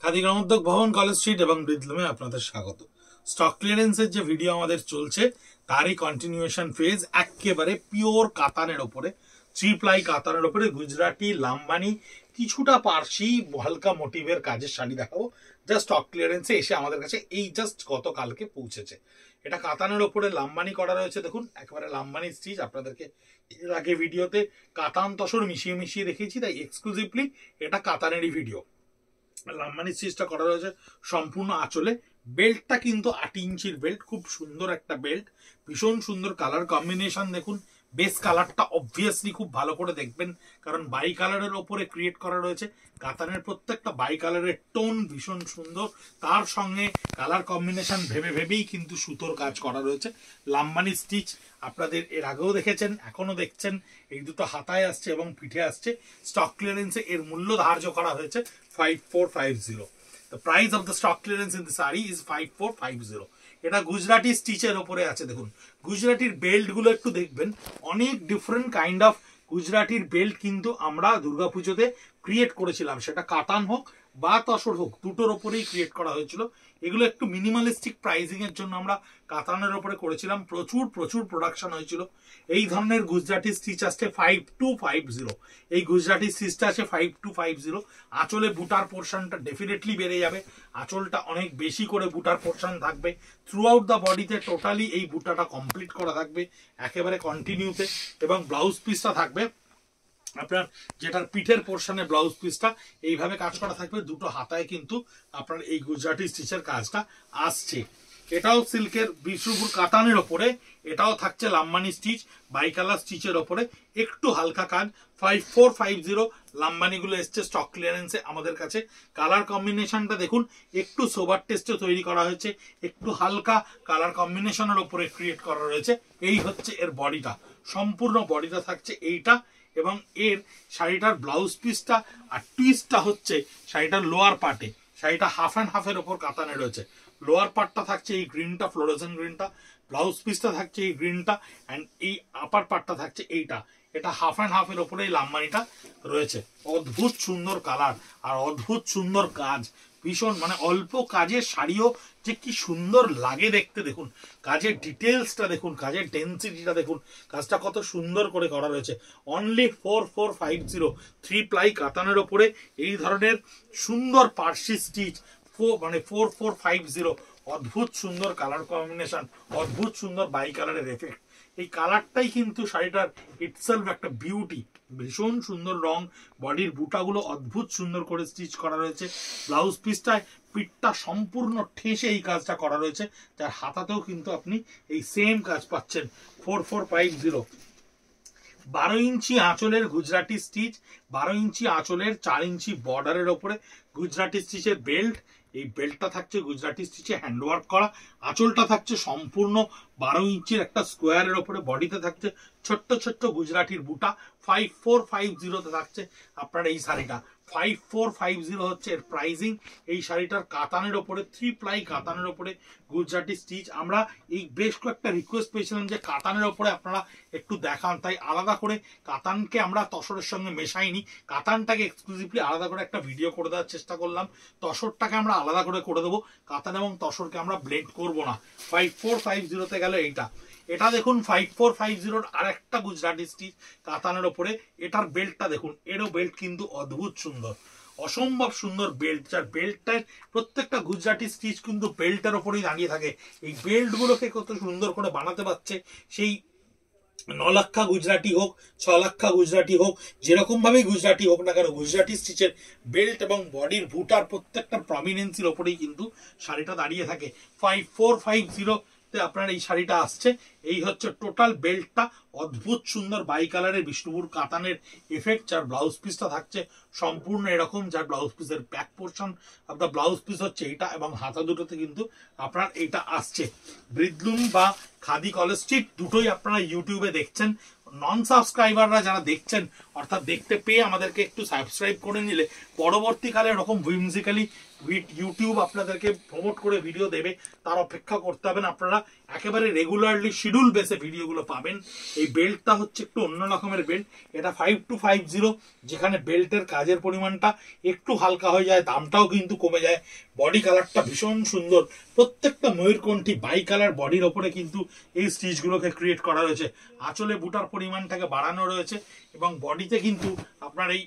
খাদি গ্রামোদ্যোগ ভবন, college street এবং ব্রিদলুমে আপনাদের স্বাগত। স্টক ক্লিয়ারেন্সের যে ভিডিও আমাদের চলছে তারই কন্টিনিউয়েশন ফেজ। একেবারে পিওর কাতানের ওপরে, থ্রি প্লাই কাতানের ওপরে গুজরাটি, লাম্বানি, কিছুটা পার্সি, হালকা মোটিভের কাজের শাড়ি দেখাবো। জাস্ট স্টক ক্লিয়ারেন্সে এসে আমাদের কাছে এই জাস্ট গতকালকে পৌঁছেছে। এটা কাতানের ওপরে লাম্বানি করা রয়েছে, দেখুন একেবারে লাম্বানি স্টিচ। আপনাদেরকে এর আগে ভিডিওতে কাতান তসর মিশিয়ে মিশিয়ে দেখিয়েছি, তাই এক্সক্লুসিভলি এটা কাতানেরই ভিডিও। লাম্বানি স্টিচটা করা রয়েছে সম্পূর্ণ আঁচলে। বেল্টটা কিন্তু 8 ইঞ্চির বেল্ট, খুব সুন্দর একটা বেল্ট, ভীষণ সুন্দর কালার কম্বিনেশন। দেখুন বেস কালারটা অবভিয়াসলি খুব ভালো করে দেখবেন, কারণ বাই কালারের ওপরে ক্রিয়েট করা রয়েছে। কাতানের প্রত্যেকটা বাই কালারের টোন ভীষণ সুন্দর, তার সঙ্গে কালার কম্বিনেশন ভেবে ভেবেই কিন্তু সুতোর কাজ করা রয়েছে। লাম্বানি স্টিচ আপনাদের এর আগেও দেখেছেন, এখনো দেখছেন। এই দুটো হাতায় আসছে এবং পিঠে আসছে। স্টক ক্লিয়ারেন্সে এর মূল্য ধার্য করা হয়েছে 5450। The price of the stock clearance in the saree is 5450। এটা গুজরাটি স্টিচের ওপরে আছে। দেখুন গুজরাটির বেল্ট গুলো একটু দেখবেন, অনেক ডিফারেন্ট কাইন্ড অফ গুজরাটির বেল্ট কিন্তু আমরা দুর্গাপুজোতে ক্রিয়েট করেছিলাম, সেটা কাতান হোক বা তসর হোক, দুটোর ওপরেই ক্রিয়েট করা হয়েছিল। এগুলো একটু মিনিমালিস্টিক প্রাইসিং এর জন্য আমরা কাতানের ওপরে করেছিলাম, প্রচুর প্রচুর প্রোডাকশন হয়েছিল। এই ধরনের গুজরাটি স্টিচ আসছে 5250। এই গুজরাটি স্টিচটা আছে 5250। আঁচলে বুটার পোর্শনটা ডেফিনেটলি বেড়ে যাবে, আঁচলটা অনেক বেশি করে বুটার পোর্শন থাকবে। থ্রু আউট দ্য বডিতে টোটালি এই বুটাটা কমপ্লিট করা থাকবে একেবারে কন্টিনিউতে, এবং ব্লাউজ পিসটা থাকবে আপনার, যেটার পিঠের পোর্শনে ব্লাউজ পিসটা এইভাবে কাজ করা থাকবে। দুটো হাতায় কিন্তু আপনার এই গুজরাটি স্টিচের কাজটা আসছে। এটাও সিল্কের বিষ্ণুপুর কাতানের ওপরে, এটাও থাকছে লাম্বানি স্টিচ, বাইকালার স্টিচের ওপরে, একটু হালকা কাজ। 5450 লাম্বানিগুলো এসছে স্টক ক্লিয়ারেন্সে আমাদের কাছে। কালার কম্বিনেশনটা দেখুন, একটু সোবার টেস্টে তৈরি করা হয়েছে, একটু হালকা কালার কম্বিনেশনের ওপরে ক্রিয়েট করা রয়েছে। এই হচ্ছে এর বডিটা, সম্পূর্ণ বডিটা থাকছে এইটা, এবং এর শাড়িটার ব্লাউজ পিসটা আর টুইস্টটা হচ্ছে শাড়িটার লোয়ার পার্টে। শাড়িটা হাফ অ্যান্ড হাফের ওপর কাতানে রয়েছে। লোয়ার পার্টটা থাকছে এই গ্রিনটা, ফ্লোরোসেন্ট গ্রিনটা, ব্লাউজ পিসটা থাকছে এই গ্রিনটা, অ্যান্ড এই আপার পার্টটা থাকছে এইটা। এটা হাফ অ্যান্ড হাফের ওপরে এই লাম্বানিটা রয়েছে। অদ্ভুত সুন্দর কালার আর অদ্ভুত সুন্দর কাজ, ভীষণ মানে অল্প কাজের শাড়িও যে কি সুন্দর লাগে দেখতে। দেখুন কাজের ডিটেলসটা দেখুন, কাজের ডেন্সিটিটা দেখুন, কাজটা কত সুন্দর করে করা রয়েছে। অনলি 4450 থ্রি প্লাই কাতানের ওপরে এই ধরনের সুন্দর পার্সি স্টিচ, 4450। অদ্ভুত সুন্দর কালার কম্বিনেশন, অদ্ভুত সুন্দর বাই কালারের এফেক্ট। এই কালারটাই কিন্তু শাড়িটার ইটসেলফ একটা বিউটি, ভীষণ সুন্দর রং। বডির বুটাগুলো অদ্ভুত সুন্দর করে স্টিচ করা রয়েছে। ব্লাউজ পিসটায় পিঠটা সম্পূর্ণ ঠেসে এই কাজটা করা রয়েছে, যার হাতাতেও কিন্তু আপনি এই সেম কাজ পাচ্ছেন। 4450 12 ইঞ্চি আঁচলের গুজরাটি স্টিচ, 12 ইঞ্চি আঁচলের 4 ইঞ্চি বর্ডারের ওপরে গুজরাটি স্টিচের বেল্ট। এই বেল্টটা থাকছে গুজরাটি স্টিচে হ্যান্ডওয়ার্ক করা। আঁচলটা থাকছে সম্পূর্ণ 12 ইঞ্চির একটা স্কোয়ারের ওপরে, বডিতে থাকছে ছোট্ট ছোট্ট গুজরাটির বুটা। 5450 থাকছে আপনার এই শাড়িটা। 5450 হচ্ছে এর প্রাইসিং। এই শাড়িটার কাতানের ওপরে, থ্রি প্লাই কাতানের ওপরে গুজরাটি স্টিচ। আমরা এই বেশ কয়েকটা রিকোয়েস্ট পেয়েছিলাম যে কাতানের ওপরে আপনারা একটু দেখান, তাই আলাদা করে কাতানকে আমরা তসরের সঙ্গে মেশাইনি, কাতানটাকে এক্সক্লুসিভলি আলাদা করে একটা ভিডিও করে দেওয়ার চেষ্টা করলাম। তসরটাকে আমরা আলাদা করে দেবো, কাতান এবং তসরকে আমরা ব্লেন্ড করবো না। 5450 গেল এইটা। এটা দেখুন 5450 আর একটা গুজরাটি স্টিচ কাতানের ওপরে। এটার বেল্টটা দেখুন, এরও বেল্ট কিন্তু অদ্ভুত সুন্দর, অসম্ভব সুন্দর বেল্ট, যার বেল্টটার প্রত্যেকটা গুজরাটি স্টিচ কিন্তু বেল্টের ওপরেই দাঁড়িয়ে থাকে। এই বেল্ট গুলোকে কত সুন্দর করে বানাতে পারছে, সেই 9 লাক্ষা গুজরাটি হোক, 6 লাক্ষা গুজরাটি হোক, যেরকম ভাবে গুজরাটি হোক না কেন, গুজরাটি স্টিচের বেল্ট এবং বডির বুটার প্রত্যেকটা প্রমিনেন্সির ওপরেই কিন্তু শাড়িটা দাঁড়িয়ে থাকে। 5450 আপনার এই শাড়িটা আসছে। এই হচ্ছে টোটাল বেল্টটা, অদ্ভুত সুন্দর বাই কালারের বিষ্ণুপুর কাতানের এফেক্ট, যার ব্লাউজ পিসটা থাকছে সম্পূর্ণ এরকম, যার ব্লাউজ পিসের ব্যাক পোর্শন আপনার ব্লাউজ পিস হচ্ছে এইটা, এবং হাতা দুটোতে কিন্তু আপনার এইটা আসছে। ব্রিদলুম বা খাদি কলেজ স্ট্রিট দুটোই আপনারা ইউটিউবে দেখছেন। নন সাবস্ক্রাইবাররা যারা দেখছেন, অর্থাৎ দেখতে পেয়ে আমাদেরকে একটু সাবস্ক্রাইব করে নিলে পরবর্তীকালে এরকম হুইমজিক্যালি ইউটিউব আপনাদেরকে প্রমোট করে ভিডিও দেবে তার অপেক্ষা করতে হবে না, আপনারা একেবারে রেগুলারলি শিডিউল বেসে ভিডিওগুলো পাবেন। এই বেল্টটা হচ্ছে একটু অন্য রকমের বেল্ট, এটা 5250, যেখানে বেল্টের কাজের পরিমাণটা একটু হালকা হয়ে যায়, দামটাও কিন্তু কমে যায়। বডি কালারটা ভীষণ সুন্দর, প্রত্যেকটা ময়ূরকণ্ঠী বাই কালার বডির ওপরে কিন্তু এই স্টিচগুলোকে ক্রিয়েট করা রয়েছে। আঁচলে বুটার পরিমাণটাকে বাড়ানো রয়েছে এবং বডিতে কিন্তু আপনার এই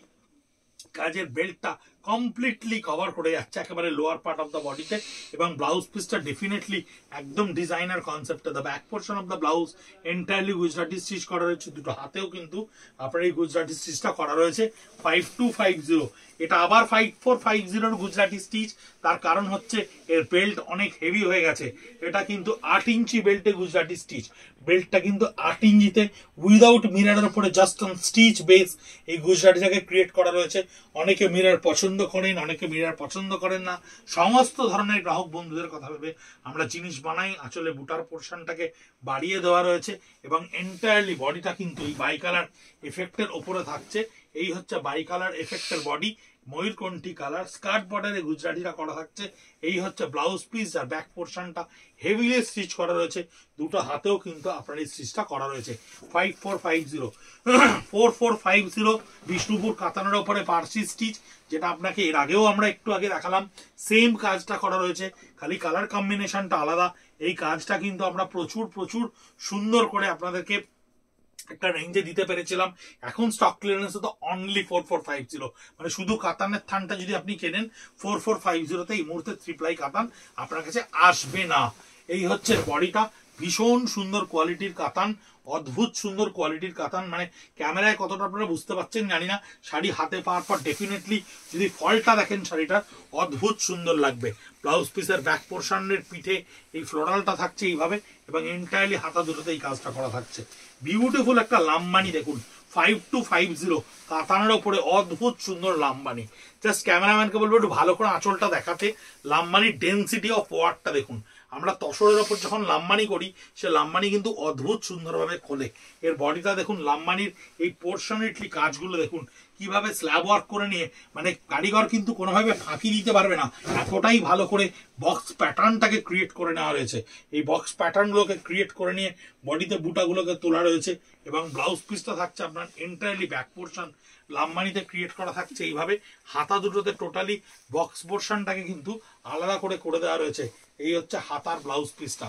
কাজের বেল্টটা কমপ্লিটলি কভার করে যাচ্ছে একেবারে লোয়ার পার্ট অফ দ্য বডিতে। এবং ব্লাউজ পিসটা ডেফিনেটলি একদম ডিজাইনার কনসেপ্টে, the back portion of the blouse entirely Gujarati stitch করা রয়েছে, দুটো হাতেও কিন্তু আপনার এই গুজরাটি স্টিচটা করা রয়েছে। 5250, এটা আবার 5450 গুজরাটি স্টিচ। তার কারণ হচ্ছে এর বেল্ট অনেক হেভি হয়ে গেছে, এটা কিন্তু 8 ইঞ্চি বেল্টে গুজরাটি স্টিচ। বেল্টটা কিন্তু 8 ইঞ্চিতে উইদাউট মিরারের উপরে জাস্ট অন স্টিচ বেস এই গুজরাটিটাকে ক্রিয়েট করা রয়েছে। অনেকে মিরার পছন্দ করেন, অনেকে মিরার পছন্দ করেন না, সমস্ত ধরনের গ্রাহক বন্ধুদের কথা ভেবে আমরা জিনিস বানাই। আসলে বুটার পোর্শনটাকে বাড়িয়ে দেওয়া রয়েছে এবং এন্টায়ারলি বডিটা কিন্তু এই বাই কালার এফেক্টের ওপরে থাকছে। এই হচ্ছে বাই কালার এফেক্টের বডি, ময়ূরকণ্ঠী কালার স্কার্ট বর্ডারে গুজরাটিটা করা থাকছে। এই হচ্ছে ব্লাউজ পিস, আর ব্যাক পোর্শনটা হেভিলি স্টিচ করা রয়েছে, দুটো হাতেও কিন্তু আপনার এই স্টিচটা করা রয়েছে। 5450 4450 বিষ্ণুপুর কাতানের ওপরে পার্সি স্টিচ, যেটা আপনাকে এর আগেও আমরা একটু আগে দেখালাম। সেম কাজটা করা রয়েছে, খালি কালার কম্বিনেশনটা আলাদা। এই কাজটা কিন্তু আমরা প্রচুর প্রচুর সুন্দর করে আপনাদেরকে একটা রেঞ্জে দিতে পেরেছিলাম। এখন স্টক ক্লিয়ারেন্স তো অনলি 4450, মানে শুধু কাতানের থানটা যদি আপনি কেনেন 4450 তে এই মুহূর্তে 3 প্লাই কাতান আপনার কাছে আসবে না। এই হচ্ছে বডিটা, ভীষণ সুন্দর কোয়ালিটির কাতান, অদ্ভুত সুন্দর কোয়ালিটির কাতান। মানে ক্যামেরায় কতটা আপনারা বুঝতে পারছেন জানি না, শাড়ি হাতে পাওয়ার পর ডেফিনেটলি যদি ফলটা দেখেন শাড়িটা অদ্ভুত সুন্দর লাগবে। ব্লাউজ পিসের ব্যাক পোর্শনের পিঠে এই ফ্লোরালটা থাকছে এইভাবে এবং এন্টায়ারলি হাতা দুটোতে এই কাজটা করা থাকছে। বিউটিফুল একটা লামবানি দেখুন, 5250 কাতানের ওপরে অদ্ভুত সুন্দর লামবানি। জাস্ট ক্যামেরাম্যানকে বলবো একটু ভালো করে আঁচলটা দেখাতে। লামবানির ডেন্সিটি অফ ওয়ার্কটা দেখুন, আমরা তসরের ওপর যখন লামবানি করি সে লামবানি কিন্তু অদ্ভুত সুন্দরভাবে খোলে। এর বডিটা দেখুন, লামবানির এই পোর্শনেটলি কাজগুলো দেখুন কিভাবে স্ল্যাব ওয়ার্ক করে নিয়ে, মানে কারিগর কিন্তু কোনোভাবে ফাঁকি দিতে পারবে না, এতটাই ভালো করে বক্স প্যাটার্নটাকে ক্রিয়েট করে নেওয়া রয়েছে। এই বক্স প্যাটার্নগুলোকে ক্রিয়েট করে নিয়ে বডিতে বুটাগুলোকে তোলা রয়েছে এবং ব্লাউজ পিসটা থাকছে আপনার এন্টায়ারলি ব্যাক পোর্শন লামবানিতে ক্রিয়েট করা থাকছে এইভাবে। হাতা দুটোতে টোটালি বক্স পোর্শনটাকে কিন্তু আলাদা করে করে দেওয়া রয়েছে। এই হচ্ছে হাতার ব্লাউজ পিসটা,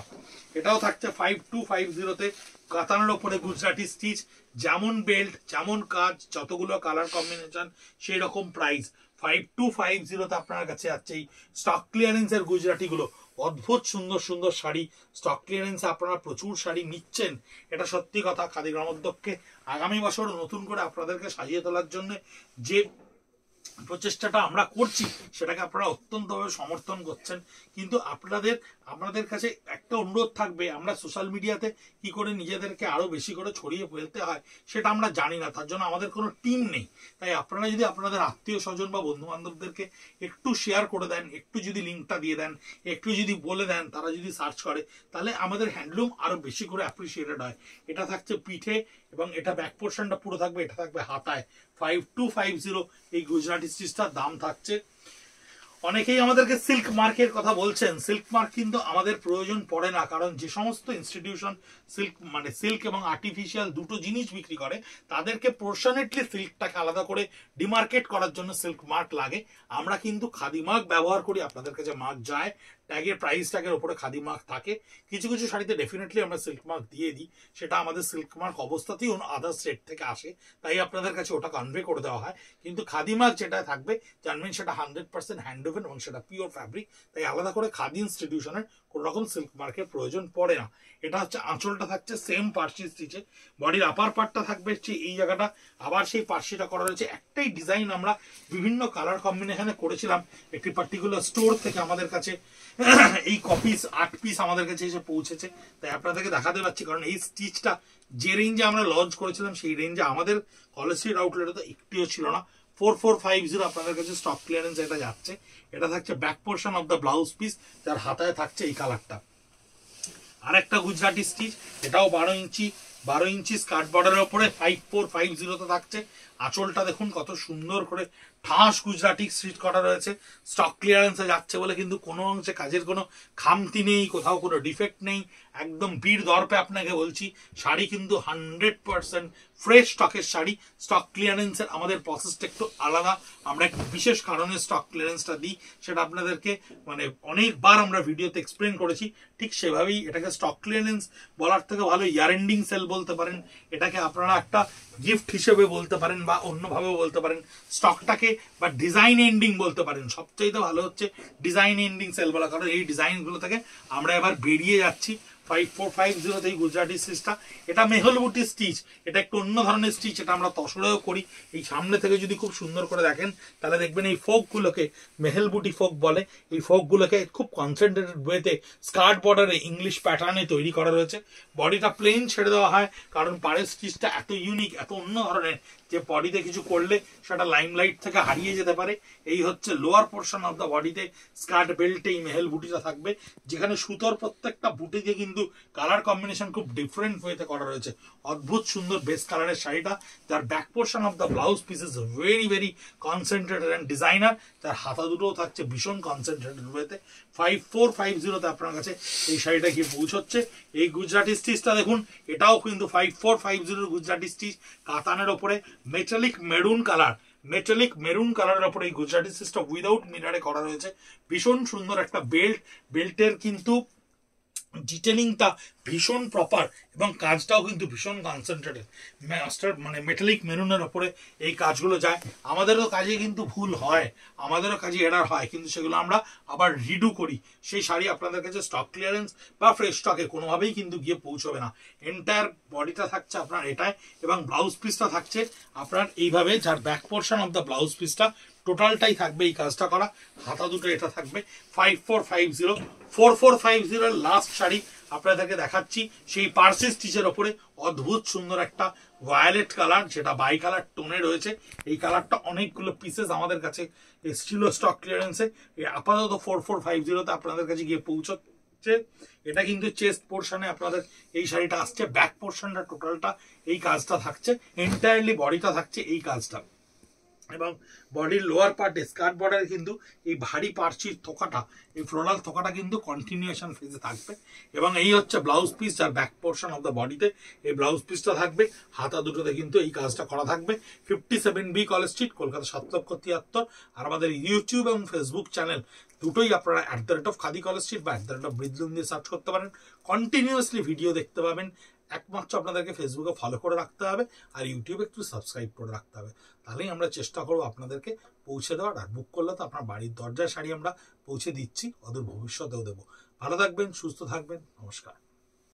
এটাও থাকছে 5250 কাতানের ওপরে গুজরাটি স্টিচ। যেমন বেল্ট, যেমন কাজ, যতগুলো কালার কম্বিনেশন সেই রকম প্রাইস। 5250 আপনার কাছে আছে এই স্টক ক্লিয়ারেন্সের গুজরাটি গুলো। অদ্ভুত সুন্দর সুন্দর শাড়ি স্টক ক্লিয়ারেন্সে আপনারা প্রচুর শাড়ি নিচ্ছেন, এটা সত্যি কথা। খাদি গ্রামোদ্যোগকে আগামী বছর নতুন করে আপনাদেরকে সাজিয়ে তোলার জন্য যে প্রচেষ্টাটা আমরা করছি সেটাকে আপনারা অত্যন্তভাবে সমর্থন করছেন। কিন্তু আপনাদের কাছে একটা অনুরোধ থাকবে, আমরা সোশ্যাল মিডিয়াতে কি করে নিজেদেরকে আরো বেশি করে ছড়িয়ে ফেলতে হয় সেটা আমরা জানি না, তার জন্য আমাদের কোনো টিম নেই। তাই আপনারা যদি আপনাদের আত্মীয় স্বজন বা বন্ধু বান্ধবদেরকে একটু শেয়ার করে দেন, একটু যদি লিঙ্কটা দিয়ে দেন, একটু যদি বলে দেন, তারা যদি সার্চ করে, তাহলে আমাদের হ্যান্ডলুম আরো বেশি করে অ্যাপ্রিসিয়েটেড হয়। এটা থাকছে পিঠে এবং এটা ব্যাক পোর্শনটা পুরো থাকবে, এটা থাকবে হাতায়। 5250 এই গুজরাটি স্টিচটার দাম থাকছে। অনেকেই আমাদেরকে সিল্ক মার্কের কথা বলছেন, সিল্ক মার্ক কিন্তু আমাদের প্রয়োজন পড়ে না, কারণ যে সমস্ত ইনস্টিটিউশন সিল্ক এবং আর্টিফিশিয়াল দুটো জিনিস বিক্রি করে তাদেরকে প্রপোর্শনেটলি সিল্কটাকে আলাদা করে ডিমার্কেট করার জন্য সিল্ক মার্ক লাগে। আমরা কিন্তু খাদি মার্ক ব্যবহার করি, আপনাদের কাছে মার্ক যায়, ট্যাগের প্রাইস ট্যাগের উপরে খাদি মার্ক থাকে। কিছু কিছু শাড়িতে ডেফিনেটলি আমরা সিল্ক মার্ক দিয়ে দিই, সেটা আমাদের সিল্ক মার্ক অবস্থাতেই আদার স্টেট থেকে আসে, তাই আপনাদের কাছে ওটা কনভে করে দেওয়া হয়। কিন্তু খাদি মার্ক যেটা থাকবে জানবেন সেটা 100% হ্যান্ড ওভেন এবং সেটা পিওর ফ্যাব্রিক, তাই আলাদা করে খাদি ইনস্টিটিউশনের কোনো রকম সিল্ক মার্কের প্রয়োজন পড়ে না। এটা হচ্ছে আঁচলটা থাকছে সেম পার্সি স্টিচে, বডির আপার পার্টটা থাকবে এই জায়গাটা আবার সেই পার্সিটা করা রয়েছে। একটাই ডিজাইন আমরা বিভিন্ন কালার কম্বিনেশনে করেছিলাম, একটি পার্টিকুলার স্টোর থেকে আমাদের কাছে এই কপিস 8 পিস আমাদের কাছে এসে পৌঁছেছে, তাই আপনাদেরকে দেখাতে পাচ্ছি। কারণ এই স্টিচটা যে রেঞ্জে আমরা লঞ্চ করেছিলাম সেই রেঞ্জে আমাদের কলেজ স্ট্রিট আউটলেটে তো একটিও ছিল না। 4450 আপনাদের কাছে স্টক ক্লিয়ারেন্স এটা যাচ্ছে। এটা থাকছে back portion of the blouse piece, যার হাতায় থাকছে এই কালারটা। আরেকটা গুজরাটি স্টিচ, এটাও 12 ইঞ্চি স্কার্ট বর্ডারের উপরে 5450 থাকছে। আঁচলটা দেখুন কত সুন্দর করে ঠাস গুজরাটি স্টিচ করা রয়েছে। স্টক ক্লিয়ারেন্সে যাচ্ছে বলে কিন্তু কোনো অংশে কাজের কোনো খামতি নেই, কোথাও কোনো ডিফেক্ট নেই। একদম বীর দর্পে আপনাকে বলছি, শাড়ি কিন্তু 100% ফ্রেশ স্টকের শাড়ি। স্টক ক্লিয়ারেন্সের আমাদের প্রসেসটা একটু আলাদা, আমরা একটু বিশেষ কারণে স্টক ক্লিয়ারেন্সটা দিই, সেটা আপনাদেরকে মানে অনেকবার আমরা ভিডিওতে এক্সপ্লেন করেছি। ঠিক সেভাবেই এটাকে স্টক ক্লিয়ারেন্স বলার থেকে ভালো ইয়ার এন্ডিং সেল বলতে পারেন, এটাকে আপনারা একটা গিফট হিসেবে বলতে পারেন বা অন্যভাবে বলতে পারেন, স্টকটাকে বা ডিজাইন এন্ডিং বলতে পারেন। সবচাইতে ভালো হচ্ছে ডিজাইন এন্ডিং সেল বলা, কারণ এই ডিজাইনগুলো থেকে আমরা এবার বেরিয়ে যাচ্ছি। 5450 এই গুজরাটি স্টিচটা, এটা মেহল বুটি স্টিচ, এটা একটু অন্য ধরনের স্টিচ, এটা আমরা তসরেও করি। এই সামনে থেকে যদি খুব সুন্দর করে দেখেন তাহলে দেখবেন এই ফোকগুলোকে মেহল বুটি ফোক বলে। এই ফোকগুলোকে খুব কনসেন্ট্রেটেড ওয়েতে স্কার্ট বর্ডারে ইংলিশ প্যাটার্নে তৈরি করা রয়েছে। বডিটা প্লেন ছেড়ে দেওয়া হয়, কারণ পাড়ের স্টিচটা এত ইউনিক, এত অন্য ধরনের যে বডিতে কিছু করলে সেটা লাইমলাইট থেকে হারিয়ে যেতে পারে। এই হচ্ছে লোয়ার পোর্শন অফ দ্য বডিতে স্কার্ট বেল্টে এই মেহেল বুটিটা থাকবে, যেখানে সুতোর প্রত্যেকটা বুটিতে কিন্তু কালার কম্বিনেশন খুব ডিফারেন্ট ওয়েতে করা রয়েছে। অদ্ভুত সুন্দর বেস কালারের শাড়িটা, যার back portion of the blouse piece is very very concentrated and designer. তার হাতা দুটোও থাকছে ভীষণ কনসেন্ট্রেটেড ওয়েতে। 5450 আপনার কাছে এই শাড়িটা গিয়ে পৌঁছচ্ছে। এই গুজরাটি স্টিচটা দেখুন, এটাও কিন্তু 5450 গুজরাটি স্টিচ, কাতানের ওপরে metallic maroon colour, metallic maroon কালারের ওপরে এই গুজরাটি স্টিচটা উইদাউট মিরারে করা রয়েছে। ভীষণ সুন্দর একটা বেল্ট, বেল্টের কিন্তু ডিটেলিংটা ভীষণ প্রপার এবং কাজটাও কিন্তু ভীষণ কনসেন্ট্রেটেড। মাস্টার মানে মেটালিক মেরুনের ওপরে এই কাজগুলো যায়। আমাদেরও কাজে কিন্তু ভুল হয়, আমাদেরও কাজে এরার হয়, কিন্তু সেগুলো আমরা আবার রিডু করি। সেই শাড়ি আপনাদের কাছে স্টক ক্লিয়ারেন্স বা ফ্রেশ স্টকে কোনোভাবেই কিন্তু গিয়ে পৌঁছবে না। এন্টায়ার বডিটা থাকছে আপনার এটায়, এবং ব্লাউজ পিসটা থাকছে আপনার এইভাবে, যার back portion of the blouse পিসটা টোটালটাই থাকবে এই কাজটা করা। হাতা দুটো এটা থাকবে। 5450 লাস্ট শাড়ি আপনাদেরকে দেখাচ্ছি, সেই পার্সি স্টিচের ওপরে অদ্ভুত সুন্দর একটা ভায়োলেট কালার, যেটা বাই কালার টোনে রয়েছে। এই কালারটা অনেকগুলো পিসেস আমাদের কাছে এসেছিল স্টক ক্লিয়ারেন্সে। আপাতত 4450 আপনাদের কাছে গিয়ে পৌঁছচ্ছে। এটা কিন্তু চেস্ট পোর্শনে আপনাদের এই শাড়িটা আসছে। ব্যাক পোর্শনটা টোটালটা এই কাজটা থাকছে, এন্টায়ারলি বডিটা থাকছে এই কাজটা, এবং বডির লোয়ার পার্টে স্কার্ট বর্ডারে কিন্তু এই ভারী পার্চির থোকাটা, এই ফ্লোরাল থোকাটা কিন্তু কন্টিনিউশন ফেজে থাকবে। এবং এই হচ্ছে ব্লাউজ পিস, যার ব্যাক পোর্শন অফ দ্য বডিতে এই ব্লাউজ পিসটা থাকবে। হাতা দুটোতে কিন্তু এই কাজটা করা থাকবে। 57B college street, Kolkata 7,73,। আর আমাদের ইউটিউব এবং ফেসবুক চ্যানেল দুটোই আপনারা @খাদি কলেজ স্ট্রিট বা @বৃদ্ধলুম দিয়ে সার্চ করতে পারেন। কন্টিনিউয়াসলি ভিডিও দেখতে পাবেন। একমাত্র আপনাদেরকে ফেসবুকে ফলো করে রাখতে হবে আর ইউটিউবে একটু সাবস্ক্রাইব করে রাখতে হবে, তাহলেই আমরা চেষ্টা করবো আপনাদেরকে পৌঁছে দেওয়ার। আর বুক করলে তো আপনার বাড়ির দরজায় শাড়ি আমরা পৌঁছে দিচ্ছি, অদূর ভবিষ্যতেও দেবো। ভালো থাকবেন, সুস্থ থাকবেন, নমস্কার।